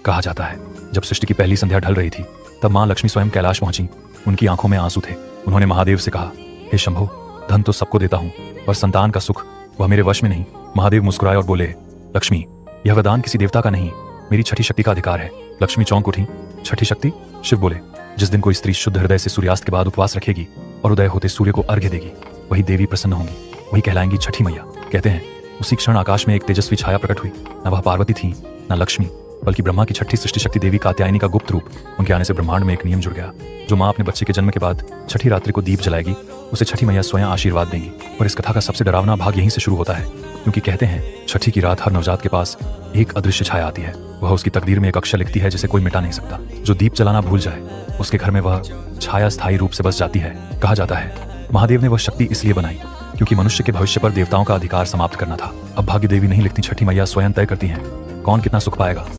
कहा जाता है जब सृष्टि की पहली संध्या ढल रही थी तब माँ लक्ष्मी स्वयं कैलाश पहुंची। उनकी आंखों में आंसू थे। उन्होंने महादेव से कहा, हे शंभो, धन तो सबको देता हूँ पर संतान का सुख वह मेरे वश में नहीं। महादेव मुस्कुराए और बोले, लक्ष्मी, यह वरदान किसी देवता का नहीं, मेरी छठी शक्ति का अधिकार है। लक्ष्मी चौंक उठी। छठी शक्ति? शिव बोले, जिस दिन कोई स्त्री शुद्ध हृदय से सूर्यास्त के बाद उपवास रखेगी और उदय होते सूर्य को अर्घ्य देगी, वही देवी प्रसन्न होंगी, वही कहलाएंगी छठी मैया। कहते हैं उसी क्षण आकाश में एक तेजस्वी छाया प्रकट हुई। न वह पार्वती थी न लक्ष्मी, बल्कि ब्रह्मा की छठी सृष्टि शक्ति देवी कात्यायनी का गुप्त रूप। उनके आने से ब्रह्मांड में एक नियम जुड़ गया। जो माँ अपने बच्चे के जन्म के बाद छठी रात्रि को दीप जलाएगी उसे छठी मैया स्वयं आशीर्वाद देंगी। और इस कथा का सबसे डरावना भाग यहीं से शुरू होता है, क्योंकि कहते हैं छठी की रात हर नवजात के पास एक अदृश्य छाया आती है। वह उसकी तकदीर में एक अक्षर लिखती है जिसे कोई मिटा नहीं सकता। जो दीप जलाना भूल जाए उसके घर में वह छाया स्थायी रूप से बस जाती है। कहा जाता है महादेव ने वह शक्ति इसलिए बनाई क्योंकि मनुष्य के भविष्य पर देवताओं का अधिकार समाप्त करना था। अब भाग्य देवी नहीं लिखती, छठी मैया स्वयं तय करती हैं कौन कितना सुख पाएगा।